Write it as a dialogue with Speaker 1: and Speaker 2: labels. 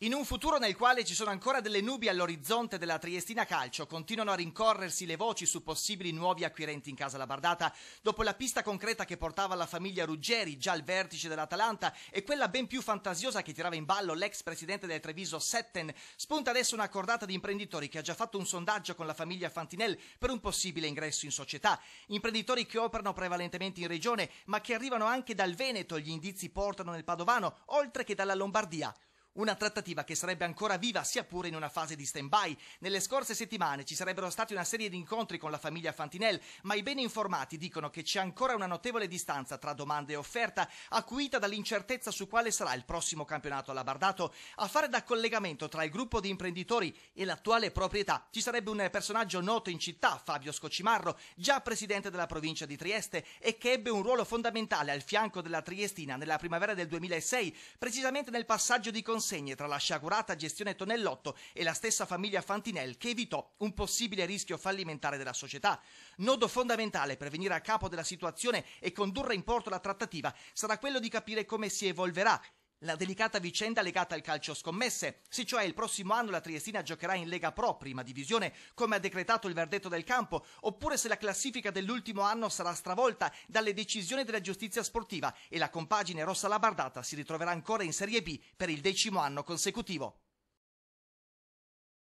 Speaker 1: In un futuro nel quale ci sono ancora delle nubi all'orizzonte della Triestina Calcio, continuano a rincorrersi le voci su possibili nuovi acquirenti in casa Labardata. Dopo la pista concreta che portava la famiglia Ruggeri, già al vertice dell'Atalanta, e quella ben più fantasiosa che tirava in ballo l'ex presidente del Treviso Setten, spunta adesso una cordata di imprenditori che ha già fatto un sondaggio con la famiglia Fantinel per un possibile ingresso in società. Imprenditori che operano prevalentemente in regione, ma che arrivano anche dal Veneto, gli indizi portano nel Padovano, oltre che dalla Lombardia. Una trattativa che sarebbe ancora viva sia pure in una fase di stand-by. Nelle scorse settimane ci sarebbero stati una serie di incontri con la famiglia Fantinel, ma i bene informati dicono che c'è ancora una notevole distanza tra domanda e offerta, acuita dall'incertezza su quale sarà il prossimo campionato alabardato. A fare da collegamento tra il gruppo di imprenditori e l'attuale proprietà ci sarebbe un personaggio noto in città, Fabio Scocimarro, già presidente della provincia di Trieste e che ebbe un ruolo fondamentale al fianco della Triestina nella primavera del 2006, precisamente nel passaggio di consegne tra la sciagurata gestione Tonellotto e la stessa famiglia Fantinel, che evitò un possibile rischio fallimentare della società. Nodo fondamentale per venire a capo della situazione e condurre in porto la trattativa sarà quello di capire come si evolverà la delicata vicenda legata al calcio scommesse, se cioè il prossimo anno la Triestina giocherà in Lega Pro, prima divisione, come ha decretato il verdetto del campo, oppure se la classifica dell'ultimo anno sarà stravolta dalle decisioni della giustizia sportiva e la compagine rossa labardata si ritroverà ancora in Serie B per il 10° anno consecutivo.